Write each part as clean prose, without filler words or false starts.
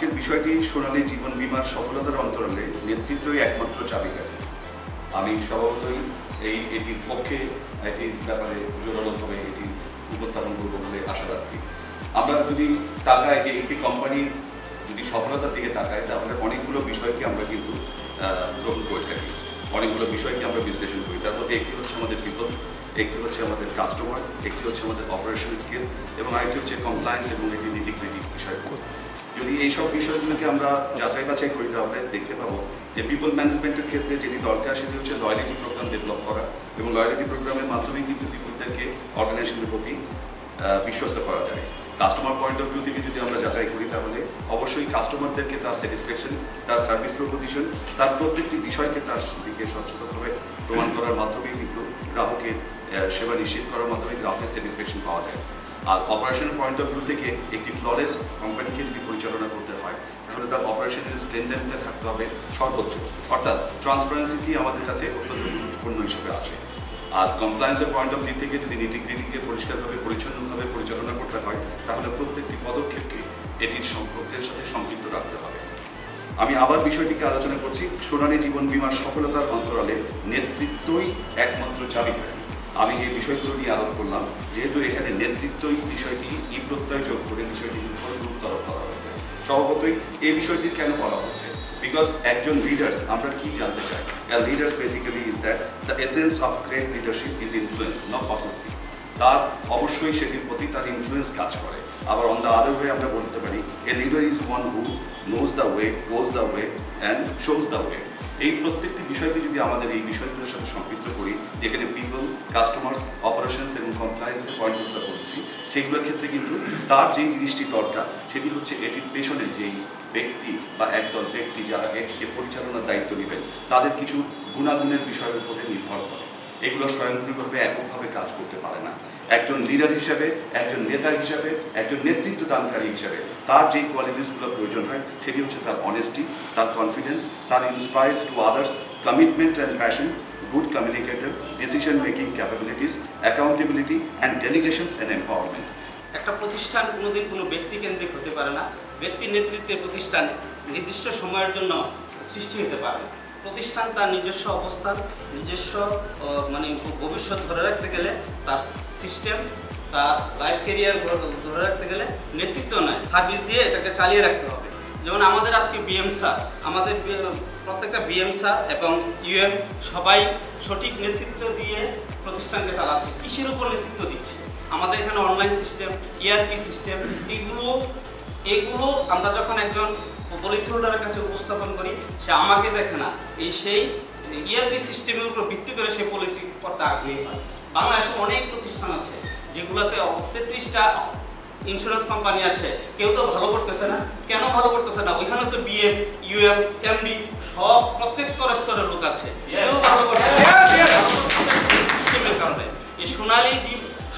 আজকের বিষয়টি সোনালী জীবন বীমার সফলতার অন্তরালে নেতৃত্বই একমাত্র চাবিকাঠি। আমি স্বভাবতই এটির পক্ষে এটির ব্যাপারে জোরালোভাবে এটি উপস্থাপন করবো বলে আশা রাখছি। আমরা যদি তাকাই যে একটি কোম্পানির যদি সফলতার দিকে তাকাই তাহলে অনেকগুলো বিষয়কে আমরা কিন্তু গ্রহণ করে থাকি, অনেকগুলো বিষয়কে আমরা বিশ্লেষণ করি। তার মধ্যে একটি হচ্ছে আমাদের পিপল, একটি হচ্ছে আমাদের কাস্টমার, একটি হচ্ছে আমাদের অপারেশন স্কিল এবং আরেকটি হচ্ছে কমপ্লায়েন্স এবং এটি নিটিগ্রিটি বিষয়গুলো। যদি এইসব বিষয়গুলোকে আমরা যাচাই বাছাই করি তাহলে দেখতে পাবো যে পিপল ম্যানেজমেন্টের ক্ষেত্রে যেটি দরকার সেটি হচ্ছে লয়ালিটি প্রোগ্রাম ডেভেলপ করা এবং লয়ালিটি প্রোগ্রামের মাধ্যমে কিন্তু পিপলদেরকে অর্গানাইজেশনের প্রতি বিশ্বস্ত করা যায়। কাস্টমার পয়েন্ট অফ ভিউ থেকে যদি আমরা যাচাই করি তাহলে অবশ্যই কাস্টমারদেরকে তার স্যাটিসফ্যাকশন, তার সার্ভিস প্রপোজিশন, তার প্রত্যেকটি বিষয়কে তার দিকে স্বচ্ছতাভাবে প্রমাণ করার মাধ্যমেই কিন্তু গ্রাহকের সেবা নিশ্চিত করার মাধ্যমে গ্রাহকের স্যাটিসফ্যাকশন পাওয়া যায়। আর অপারেশনের পয়েন্ট অফ ভিউ থেকে একটি ফ্ললেস কোম্পানিকে যদি পরিচালনা করতে হয় তাহলে তার অপারেশনের স্ট্যান্ডার্ডটা থাকতে হবে সর্বোচ্চ, অর্থাৎ ট্রান্সপারেন্সিটি আমাদের কাছে অত্যন্ত গুরুত্বপূর্ণ হিসেবে আসে। আর কমপ্লায়েন্সের পয়েন্ট অফ ভিউ থেকে যদি নিটিগ্রিটিকে পরিষ্কারভাবে পরিচ্ছন্নভাবে পরিচালনা করতে হয় তাহলে প্রত্যেকটি পদক্ষেপকে এটির সম্পর্কের সাথে সম্পৃক্ত রাখতে হবে। আমি আবার বিষয়টিকে আলোচনা করছি, সোনালী জীবন বীমার সফলতার অন্তরালে নেতৃত্বই একমাত্র চাবিকাঠি। আমি যে বিষয়গুলো নিয়ে আলোচনা করলাম, যেহেতু এখানে নেতৃত্বই বিষয়টি প্রত্যয় যোগ করে বিষয়টির উপর গুরুত্ব আরোপ করা হয়েছে। স্বভাবতই এই বিষয়টি কেন বলা হচ্ছে? বিকজ একজন লিডার্স আমরা কি জানতে চাই? Leaders basically is that the essence of great leadership is influence, not authority. তার অবশ্যই সেটির প্রতি তার ইনফ্লুয়েন্স কাজ করে। আবার অন দ্য আদার ওয়ে আমরা বলতে পারি a leader is one who knows the way, goes the way and shows the way. এই প্রত্যেকটি বিষয়কে যদি আমাদের এই বিষয়গুলোর সাথে সম্পৃক্ত করি, যেখানে পিপল, কাস্টমার্স, অপারেশনস এবং কমপ্লায়েন্সের পয়েন্ট অফ ভিউ বলছি, সেইগুলোর ক্ষেত্রে কিন্তু তার যেই জিনিসটি দরকার সেটি হচ্ছে এটির পেছনে যেই ব্যক্তি বা একদল ব্যক্তি যারা এটিকে পরিচালনার দায়িত্ব নেবেন তাদের কিছু গুণাগুণের বিষয়ের উপরে নির্ভর করে। এগুলো স্বয়ংক্রিয়ভাবে এককভাবে কাজ করতে পারে না। একজন লিডার হিসাবে, একজন নেতা হিসাবে, একজন নেতৃত্ব দানকারী হিসাবে তার যেই কোয়ালিটিসগুলো প্রয়োজন হয় সেটি হচ্ছে তার অনেস্টি, তার কনফিডেন্স, তার inspires to others, commitment and passion, good communicator, decision making capabilities, accountability and delegations and empowerment. একটা প্রতিষ্ঠান কোনোদিন কোনো ব্যক্তিকেন্দ্রিক হতে পারে না। ব্যক্তি নেতৃত্বে প্রতিষ্ঠান নির্দিষ্ট সময়ের জন্য সৃষ্টি হতে পারে। প্রতিষ্ঠান তার নিজস্ব অবস্থান, নিজস্ব ভবিষ্যৎ ধরে রাখতে গেলে তার সিস্টেম, তার লাইফ ক্যারিয়ার ধরে রাখতে গেলে নেতৃত্ব নয়, সার্ভিস দিয়ে এটাকে চালিয়ে রাখতে হবে। যেমন আমাদের আজকে বিএম স্যার, আমাদের প্রত্যেকটা বিএম স্যার এবং ইউএম সবাই সঠিক নেতৃত্ব দিয়ে প্রতিষ্ঠানকে চালাচ্ছে। কিসের উপর নেতৃত্ব দিচ্ছে? আমাদের এখানে অনলাইন সিস্টেম, ইআরপি সিস্টেম, এইগুলো আমরা যখন একজন পলিসি হোল্ডারের কাছে উপস্থাপন করি, সে আমাকে দেখে না, সেই ইআরপি সিস্টেমের উপর ভিত্তি করে সে পলিসি করতে আগ্রহী হয়। বাংলাদেশে অনেক প্রতিষ্ঠান আছে যেগুলোতে 33টা ইন্স্যুরেন্স কোম্পানি আছে, কেউ তো ভালো করতেছে না। কেন ভালো করতেছে না? ওইখানে তো বিএম, ইউএম, এমডি সব প্রত্যেক স্তরে স্তরের লোক আছে, কেউ ভালো করতেছে সিস্টেমের কারণে। এই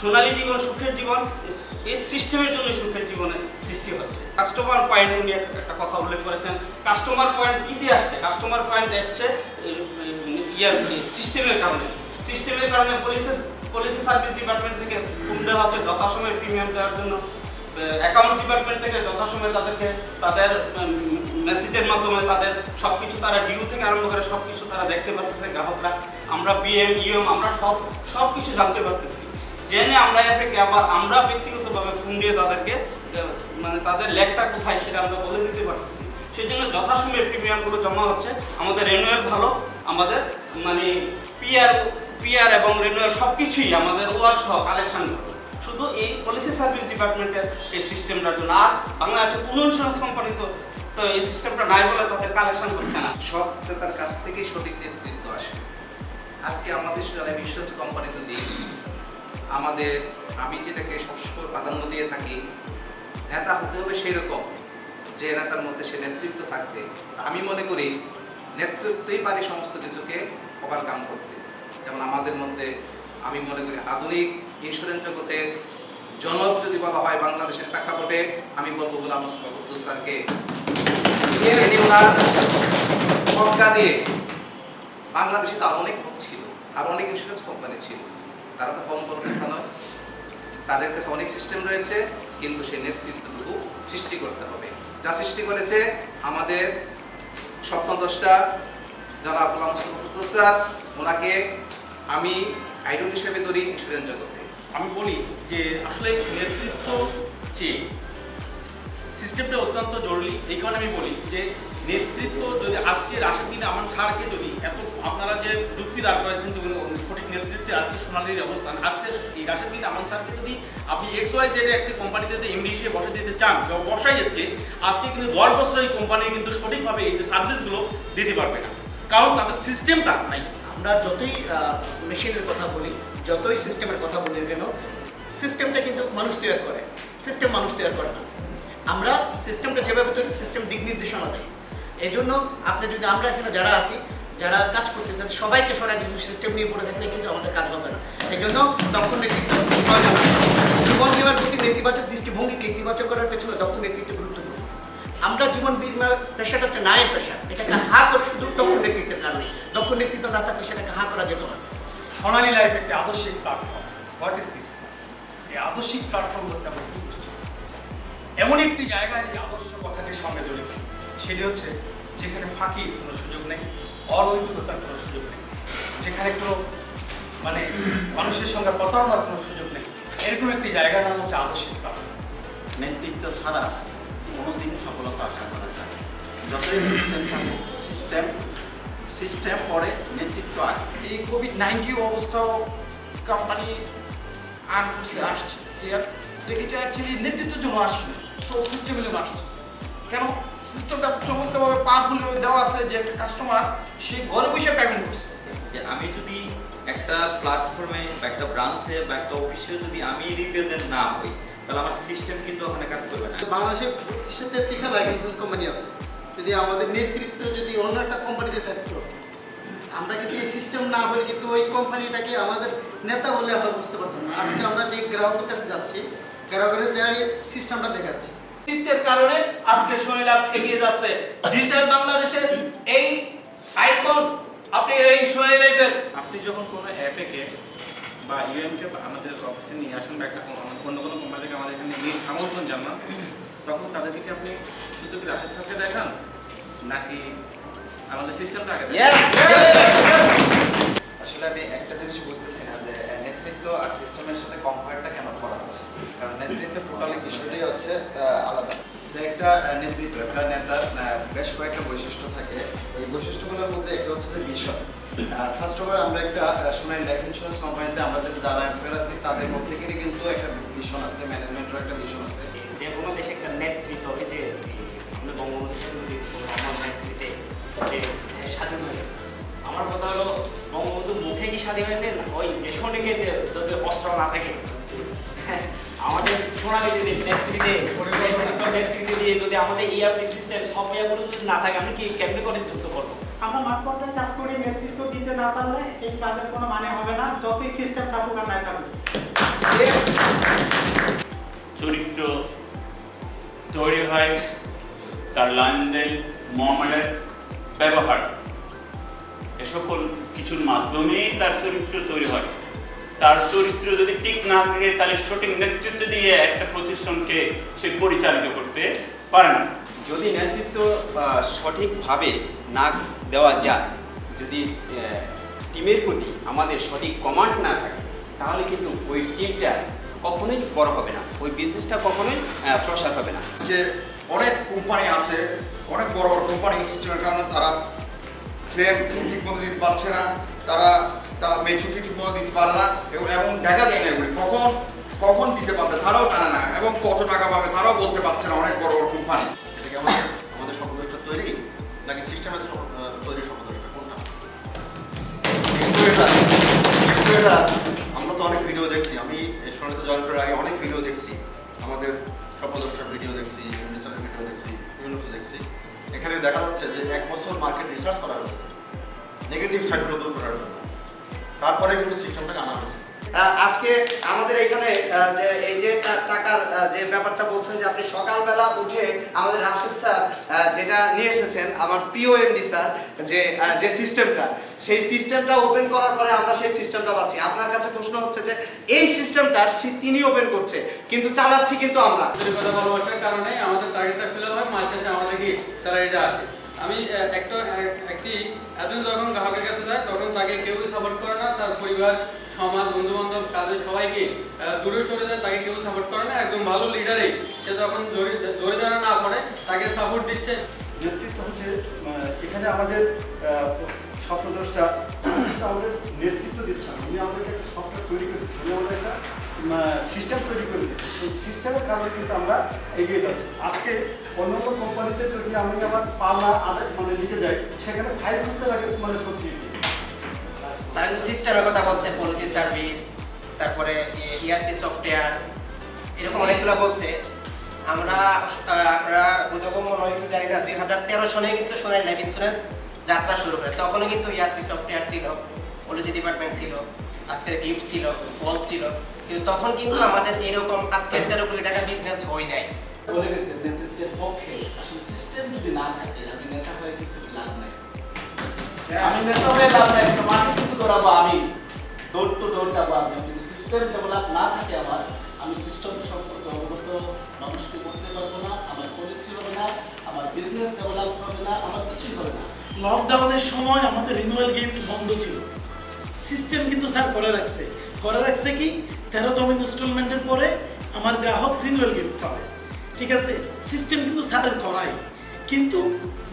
সোনালী জীবন, সুখের জীবন, এই সিস্টেমের জন্য সুখের জীবনের সৃষ্টি হচ্ছে। কাস্টমার পয়েন্ট নিয়ে একটা কথা উল্লেখ করেছেন। কাস্টমার পয়েন্ট কী দিয়ে আসছে? কাস্টমার পয়েন্ট এসছে সিস্টেমের কারণে। সিস্টেমের কারণে পলিসি সার্ভিস ডিপার্টমেন্ট থেকে ফোন দেওয়া হচ্ছে যথাসময়ে প্রিমিয়াম দেওয়ার জন্য। অ্যাকাউন্টস ডিপার্টমেন্ট থেকে যথাসময়ে তাদেরকে তাদের মেসেজের মাধ্যমে তাদের সব কিছু, তারা ডিউ থেকে আরম্ভ করে সব কিছু তারা দেখতে পারতেছে গ্রাহকরা। আমরা বিএম, ইউএম আমরা সব কিছু জানতে পারতেছি। জেনে আমরা এটাকে আবার আমরা ব্যক্তিগতভাবে ফোন দিয়ে তাদেরকে তাদের লেখটা কোথায় সেটা আমরা বলে দিতে পারতেছি। সেই জন্য যথাসময়ে প্রিমিয়ামগুলো জমা হচ্ছে। আমাদের রেনুয়াল ভালো, আমাদের পিআর এবং রেনুয়াল সব কিছুই আমাদের ওয়ার সহ কালেকশন করবে শুধু এই পলিসি সার্ভিস ডিপার্টমেন্টের এই সিস্টেমটার জন্য। আর বাংলাদেশের কোনো ইন্স্যুরেন্স কোম্পানি তো এই সিস্টেমটা নাই বলে তাদের কালেকশন করছে না। সত্যতার কাছ থেকেই সঠিক নেতৃত্ব আসে। আজকে আমাদের ইন্স্যুরেন্স কোম্পানি যদি আমি যেটাকে সবসময় প্রাধান্য দিয়ে থাকি, নেতা হতে হবে সেই রকম যে নেতার মধ্যে সে নেতৃত্ব থাকবে। আমি মনে করি নেতৃত্বই পারে সমস্ত কিছুকে ওভারকাম করতে। যেমন আমাদের মধ্যে আমি মনে করি আধুনিক ইন্স্যুরেন্স জগতের জনক যদি বলা হয় বাংলাদেশের প্রেক্ষাপটে, আমি বলবো গোলাম মোস্তফা কুদ্দুস স্যারকে। ওনার প্রজ্ঞা দিয়ে বাংলাদেশে তো আরো অনেক লোক ছিল, আর অনেক ইন্স্যুরেন্স কোম্পানি ছিল, তারা তো কম বড় কথা নয়, তাদের কাছে অনেক সিস্টেম রয়েছে, কিন্তু সেই নেতৃত্বটুকু সৃষ্টি করতে হবে। যা সৃষ্টি করেছে আমাদের স্বপ্নদ্রষ্টা জনাব গোলাম মোস্তফা কুদ্দুস স্যার, ওনাকে আমি আইডল হিসেবে ধরি ইন্স্যুরেন্স জগতে। আমি বলি যে আসলে নেতৃত্ব চেয়ে সিস্টেমটা অত্যন্ত জরুরি। এই কারণে আমি বলি যে নেতৃত্ব যদি আজকে রাশেদ বিন আমান স্যারকে যদি এত আপনারা যে যুক্তি দাঁড় করেছেন যে সঠিক নেতৃত্বে আজকে সোনালীর অবস্থান, আজকে এই রাশেদ বিন আমান স্যারকে যদি আপনি XYZ একটি কোম্পানিতে এমডি হিসেবে বসে দিতে চান, বসাই আজকে কিন্তু 10 বছর এই কোম্পানি কিন্তু সঠিকভাবে এই যে সার্ভিসগুলো দিতে পারবে না, কারণ তাদের সিস্টেমটা নাই। আমরা যতই মেশিনের কথা বলি, যতই সিস্টেমের কথা বলি কেন, সিস্টেমটা কিন্তু মানুষ তৈরি করে, সিস্টেম মানুষ তৈরি করে না। আমরা সিস্টেমটা যেভাবে তৈরি, সিস্টেম দিক নির্দেশনা দেয়। এই জন্য আপনি যদি আমরা এখানে যারা আছি, যারা কাজ করতেছেন, সবাইকে সরাই দিয়ে সিস্টেম নিয়ে পড়ে থাকলে কিন্তু আমাদের কাজ হবে না। এই জন্য দক্ষ নেতৃত্ব প্রয়োজন আছে। জীবন বিমার প্রতি নেতিবাচক দৃষ্টিভঙ্গিকে ইতিবাচক করার পেছনে দক্ষ নেতৃত্ব গুরুত্বপূর্ণ। আমরা জীবন বিমার পেশাটা হচ্ছে নায়ের পেশা, এটাকে হা করে শুধু দক্ষ নেতৃত্বের কারণে। দক্ষ নেতৃত্ব না থাকলে সেটাকে হা করা যেত না। সোনালী লাইফ একটি আদর্শিক প্ল্যাটফর্ম। What is this? এই আদর্শিক প্ল্যাটফর্ম বলতে আমরা কি বুঝছি? এমন একটি জায়গায় এই আদর্শ কথাটির সঙ্গে জড়িত, সেটি হচ্ছে যেখানে ফাঁকির কোনো সুযোগ নেই, অনৈতিকতার কোনো সুযোগ নেই, যেখানে কোনো মানে মানুষের সঙ্গে প্রতারণার কোনো সুযোগ নেই, এরকম একটি জায়গার নাম হচ্ছে আদর্শিক প্ল্যাটফর্ম। নেতৃত্ব ছাড়া কোনোদিন সফলতা আশা করা যায় না। যতই সিস্টেম থাকুক, সিস্টেম পরে নেতৃত্ব আগে। এই কোভিড-19 অবস্থাও কোম্পানি আর আসছে, তো এটা অ্যাকচুয়ালি নেতৃত্বের জন্য আসছে, সো সিস্টেমের জন্য আসছে। কেন? সিস্টেমটা চমৎকারভাবে পাওয়ারফুল দেওয়া আছে যে একটা কাস্টমার সে ঘরে বসে পেমেন্ট করছে। যে আমি যদি একটা প্ল্যাটফর্মে বা একটা ব্রাঞ্চে বা একটা অফিসে যদি আমি রিপ্রেজেন্ট না হই, তাহলে আমার সিস্টেম কিন্তু ওখানে কাজ করবে না। বাংলাদেশের 33টা লাইফ ইন্স্যুরেন্স কোম্পানি আছে। যদি আমাদের নেতৃত্ব যদি অন্য একটা কোম্পানিতে থাকতো, আমরা কিন্তু এই সিস্টেম না হলে কিন্তু ওই কোম্পানিটাকে আমাদের নেতা বলে আমরা বুঝতে পারতাম না। আজকে আমরা যে গ্রাহকের কাছে যাচ্ছি, গ্রাহকের যাই সিস্টেমটা দেখাচ্ছি। নেতৃত্বের কারণে আজকে সোনালী লাইফ এগিয়ে যাচ্ছে। ডিজিটাল বাংলাদেশের এই আইকন আপনি এই সোনালী লাইফের। আপনি যখন কোনো এফএকে বা ইউএমকে আমাদের অফিসে নিয়ে আসেন বা একটা অন্য কোনো কোম্পানি থেকে আমাদের এখানে নিয়ে আমন্ত্রণ জানান, তখন তাদেরকে কি আপনি শুধু কি রাশেদ স্যারকে দেখান নাকি আমাদের সিস্টেমটা আগে দেখান? আসলে আমি একটা জিনিস বুঝতেছি না যে নেতৃত্ব আর সিস্টেমের সাথে কম্পেয়ারটা কেন করা হচ্ছে। কারণ নেতৃত্ব টোটালি বিষয়টাই হচ্ছে আলাদা। যে একটা নেতৃত্ব, একটা নেতার বেশ কয়েকটা বৈশিষ্ট্য থাকে। এই বৈশিষ্ট্যগুলোর মধ্যে একটা হচ্ছে যে মিশন। ফার্স্ট অফ অল আমরা একটা সোনালী লাইফ ইন্স্যুরেন্স কোম্পানিতে আমরা যারা এমপ্লয়ার আছি তাদের মধ্যে থেকে কিন্তু একটা মিশন আছে, ম্যানেজমেন্টের একটা মিশন আছে। যে কোনো দেশে একটা নেতৃত্ব হবে, যে আমাদের বঙ্গবন্ধু শেখ মুজিবুর রহমান নেতৃত্বে যে স্বাধীন হয়েছে। আমার কথা হলো, বঙ্গবন্ধু মুখে কি স্বাধীন হয়েছে? ওই যে সৈনিকে যে যদি অস্ত্র না থাকে, আমাদের সোনালী নেতৃত্বে দিয়ে যদি আমাদের ইআরপি সিস্টেম সফটওয়্যারগুলো যদি না থাকে, আমি কি কেমনি করে যুক্ত করবো? আমরা মাঠ পর্যায়ে কাজ করি, নেতৃত্ব দিতে না পারলে এই কাজের কোনো মানে হবে না, যতই সিস্টেম থাকুক আর না থাকুক। চরিত্র তৈরি হয় তার লেনদেন, মুআমালাত, ব্যবহার, এ সকল কিছুর মাধ্যমেই তার চরিত্র তৈরি হয়। তার চরিত্র যদি ঠিক না থাকে, তাহলে সঠিক নেতৃত্ব দিয়ে একটা প্রতিষ্ঠানকে সে পরিচালিত করতে পারে না। যদি নেতৃত্ব সঠিকভাবে না দেওয়া যায়, যদি টিমের প্রতি আমাদের সঠিক কমান্ড না থাকে, তাহলে কিন্তু ওই টিমটা কখনোই বড় হবে না, ওই বিজনেসটা কখনোই প্রসার হবে না। যে অনেক কোম্পানি আছে, অনেক বড় বড় কোম্পানি সিস্টেমের কারণে তারা ক্লেম ঠিক মতো দিতে পারছে না, তারা মেচুরিটি ঠিক মতো দিতে পারে না, এবং দেখা যায় না এগুলি কখন দিতে পারবে তারাও জানে না, এবং কত টাকা পাবে তারাও বলতে পারছে না অনেক বড় বড় কোম্পানি। এটা কি আমাদের স্বপ্নদোষটা তৈরি নাকি সিস্টেমের তৈরি স্বপ্নদোষটা কোনটা? আমরা তো অনেক ভিডিও দেখছি, আমি সোনালীতে জয়েন করার আগে অনেক ভিডিও দেখছি, আমাদের স্বপ্নদোষটার ভিডিও দেখছি, রিসার্চের ভিডিও দেখছি, বিভিন্ন কিছু দেখছি। এখানে দেখা যাচ্ছে যে 1 বছর মার্কেট রিসার্চ করা হয়েছে নেগেটিভ সাইডগুলো দূর করার জন্য, তারপরে কিন্তু সিস্টেমটাকে আনা হয়েছে। আজকে আমাদের এখানে যে এই যে টাকার যে ব্যাপারটা বলছেন যে আপনি সকালবেলা উঠে আমাদের রাশেদ স্যার যেটা নিয়ে এসেছেন, আমার প্রিয় এমডি স্যার, যে সিস্টেমটা, সেই সিস্টেমটা ওপেন করার পরে আমরা সেই সিস্টেমটা পাচ্ছি। আপনার কাছে প্রশ্ন হচ্ছে যে এই সিস্টেমটা তিনি ওপেন করছে কিন্তু চালাচ্ছি কিন্তু আমরা। কথা ভালোবাসার কারণে আমাদের টার্গেটটা ফিল হয়, মাস শেষে আমাদের কি স্যালারিটা আসে। আমি একজন যখন গ্রাহকের কাছে যায় তখন তাকে কেউই সাপোর্ট করে না, তার পরিবার, সমাজ, বন্ধু বান্ধব, কাজের সবাইকে দূরে সরে যায়, তাকে কেউ সাপোর্ট করে না। একজন ভালো লিডারে সে যখন জোরে জানা না পড়ে তাকে সাপোর্ট দিচ্ছে। নেতৃত্ব হচ্ছে এখানে আমাদের স্বপ্নদ্রষ্টা আমাদের নেতৃত্ব দিচ্ছে, উনি আমাদেরকে একটা সফটওয়্যার তৈরি করে দিচ্ছেন, উনি আমাদের একটা সিস্টেম তৈরি করে দিচ্ছে। সেই সিস্টেমের কারণে কিন্তু আমরা এগিয়ে যাচ্ছি। আজকে অন্য কোম্পানিতে যদি আমি আমার পাওনা নিতে যাই, সেখানে ফাইল বুঝতে লাগে সত্যি। তারা যে সিস্টেমের কথা বলছে, পলিসি সার্ভিস, তারপরে ইআরপি সফটওয়্যার, এরকম অনেকগুলো বলছে। আপনারা বোধগম্য নয় কি জানি না, 2013 সনে কিন্তু সোনালী লাইফ ইন্স্যুরেন্স যাত্রা শুরু করে। তখনও কিন্তু ইআরপি সফটওয়্যার ছিল, পলিসি ডিপার্টমেন্ট ছিল, আজকের গিফট ছিল, ওয়াল ছিল, কিন্তু তখন কিন্তু আমাদের এরকম আজকের 13 কোটি টাকা বিজনেস হয় নাই। বলে গেছে নেতৃত্বের পক্ষে আসলে সিস্টেম যদি না থাকে আমি নেতা হয়ে কিন্তু লাভ নাই। আমি নেতা হয়ে লাভ নাই, মাঠে কিন্তু দৌড়াবো আমি, ডোর টু ডোর যাবো আমি। যদি সিস্টেম ডেভেলপ না থাকে আমি সিস্টেম সম্পর্কে অবগত নষ্ট করতে পারবো না, আমার পলিসি হবে না, আমার বিজনেস ডেভেলপ হবে না, আমার কিছুই হবে না। লকডাউনের সময় আমাদের রিনিউয়াল গিফট বন্ধ ছিল, সিস্টেম কিন্তু স্যার করে রাখছে কি 13তম ইনস্টলমেন্টের পরে আমার গ্রাহক রিনিউয়াল গিফট পাবে। ঠিক আছে, সিস্টেম কিন্তু স্যারের করাই, কিন্তু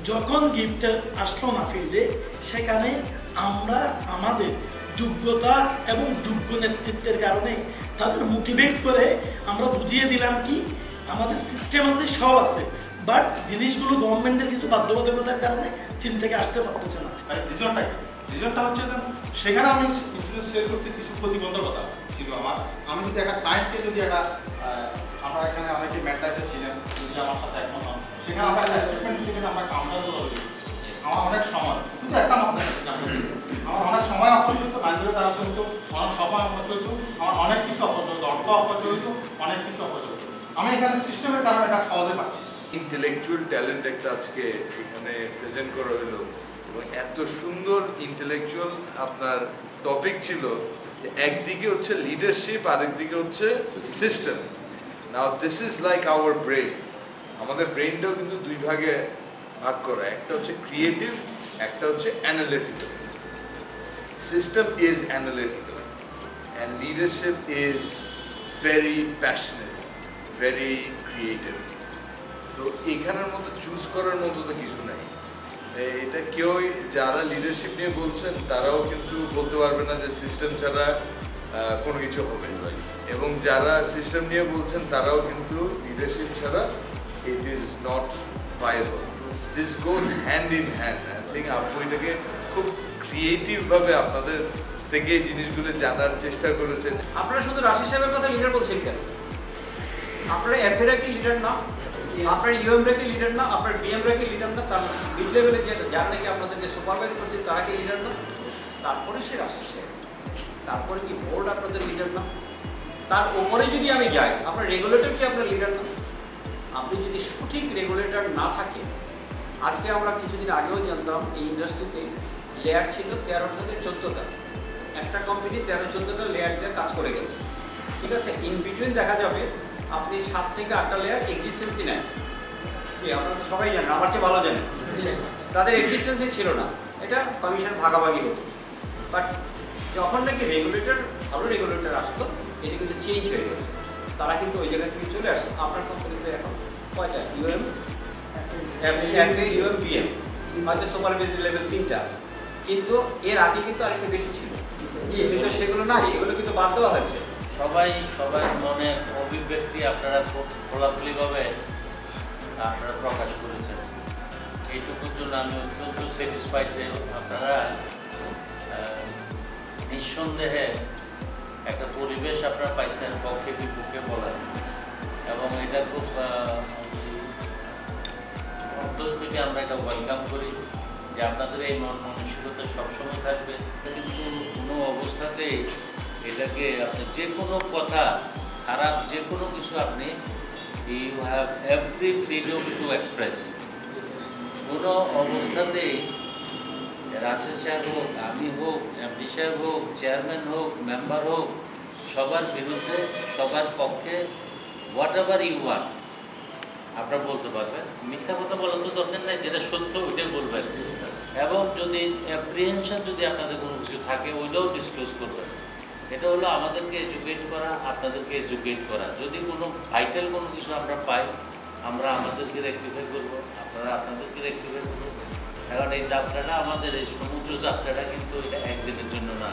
যখন গিফট আসলো না ফিল্ডে, সেখানে আমরা আমাদের যোগ্যতা এবং যোগ্য নেতৃত্বের কারণে তাদের মোটিভেট করে আমরা বুঝিয়ে দিলাম কি আমাদের সিস্টেম আছে, সব আছে, বাট জিনিসগুলো গভর্নমেন্টের কিছু বাধ্যবাধকতার কারণে চীন থেকে আসতে পারতেছে না। রিজনটা হচ্ছে যে সেখানে আমি ইন্স্যুরেন্স সেল করতে কিছু প্রতিবন্ধকতা ছিল আমার। আমি যদি একটা ক্লায়েন্টকে যদি আমরা এখানে অনেকে ম্যাটলাইফে ছিলেন, যদি আমার সাথে একমত হন, সেখানে আমরা স্টেটমেন্ট দিতে গেলে আমরা কাউন্টারগুলো হই, আমার অনেক সময় শুধু একটা মাত্রা আমার অনেক সময় অপচয় হতো, কান্দিরে তারা হতো, অনেক সময় অপচয় হতো, আমার অনেক কিছু অপচয় হতো, অর্থ অপচয় হতো, অনেক কিছু অপচয় হতো। আমি এখানে সিস্টেমের কারণে এটা সহজে পাচ্ছি। ইন্টেলেকচুয়াল ট্যালেন্ট একটা আজকে এখানে প্রেজেন্ট করা হলো এবং এত সুন্দর ইন্টেলেকচুয়াল আপনার টপিক ছিল। একদিকে হচ্ছে লিডারশিপ, আরেকদিকে হচ্ছে system. Now this is like our brain. আমাদের ব্রেইনটাও কিন্তু দুই ভাগে ভাগ করা, একটা হচ্ছে ক্রিয়েটিভ, একটা হচ্ছে analytical. System is analytical and leadership is very passionate, very creative. তো এখানের মতো চুজ করার মতো তো কিছু নাই। এটা কেউ যারা লিডারশিপ নিয়ে বলছেন তারাও কিন্তু বলতে পারবে না যে সিস্টেম ছাড়া কোনো কিছু হবে, এবং যারা সিস্টেম নিয়ে বলছেন তারাও কিন্তু লিডারশিপ ছাড়া it is not viable. This goes hand in hand. I think আপনি এটাকে খুব ক্রিয়েটিভভাবে আপনাদের থেকে এই জিনিসগুলো জানার চেষ্টা করেছেন। আপনারা শুধু রাশি সাহেবের কথা লিডার বলছেন কেন? আপনারা এফএরা কি লিডার না? আপনার ইউএমরা কি লিডার না? আপনার বিএমরা কি লিডার না? তার মিড লেভেলে যারা নাকি আপনাদেরকে সুপারভাইজ করছে তারা কি লিডার না? তারপরে সে রাশি সাহেব, তারপরে কি বোর্ড আপনাদের লিডার না? তার উপরে যদি আমি যাই, আপনার রেগুলেটর কি আপনার লিডার না? আপনি যদি সঠিক রেগুলেটর না থাকে, আজকে আমরা কিছুদিন আগেও জানতাম এই ইন্ডাস্ট্রিতে লেয়ার ছিল 13 থেকে 14টা, একটা কোম্পানি 13-14টা লেয়ার দিয়ে কাজ করে গেছে। ঠিক আছে, ইন বিটুইন দেখা যাবে আপনি 7 থেকে 8টা লেয়ার এক্সিস্টেন্সই নেন। কি আপনারা তো সবাই জানেন, আমার চেয়ে ভালো জানেন, তাদের এক্সিস্টেন্সই ছিল না, এটা কমিশন ভাগাভাগি হতো। বাট যখন নাকি রেগুলেটর, ভালো রেগুলেটর আসতো, এটা কিন্তু চেঞ্জ হয়ে গেছে। তারা কিন্তু ওই জায়গা থেকে চলে আসছে। আপনার কোম্পানিতে এখন কয়টা ইউএম, ইউএম, বিএম, হয়তো সুপারভাইজারি লেভেল 3টা আছে, কিন্তু এর আগে কিন্তু আরেকটু বেশি ছিল, কিন্তু সেগুলো নাই, এগুলো কিন্তু বাদ দেওয়া হচ্ছে। সবার মনের অভিব্যক্তি আপনারা খুব খোলাখুলিভাবে আপনারা প্রকাশ করেছেন। এইটুকুর জন্য আমি অত্যন্ত স্যাটিসফাইড যে আপনারা নিঃসন্দেহে একটা পরিবেশ আপনারা পাইছেন পক্ষে বিপক্ষে বলার, এবং এটা খুব অন্তর থেকে আমরা এটা ওয়েলকাম করি যে আপনাদের এই মন মানসিকতা সবসময় থাকবে। কিন্তু কোনো অবস্থাতেই এটাকে আপনি যে কোনো কথা খারাপ যে কোনো কিছু আপনি you have every freedom to express. কোনো অবস্থাতেই রাশেদ সাহেব হোক, আমি হোক, এমডি সাহেব হোক, চেয়ারম্যান হোক, মেম্বার হোক, সবার বিরুদ্ধে সবার পক্ষে হোয়াট এভার ইউ ওয়ান্ট আপনারা বলতে পারবেন। মিথ্যা কথা বলার তো দরকার নেই, যেটা সত্য ওইটাই বলবেন। এবং যদি অ্যাপ্রিহেনশন যদি আপনাদের কোনো কিছু থাকে ওইটাও ডিসক্লোজ করবেন। এটা হলো আমাদেরকে এডুকেট করা, আপনাদেরকে এডুকেট করা। যদি কোনো ভাইটাল কোনো কিছু আমরা পাই আমরা আমাদেরকে রেক্টিফাই করবো, আপনারা আপনাদেরকে রেক্টিফাই করবো। এখন এই যাত্রাটা আমাদের এই সমুদ্র যাত্রাটা কিন্তু এটা একদিনের জন্য না।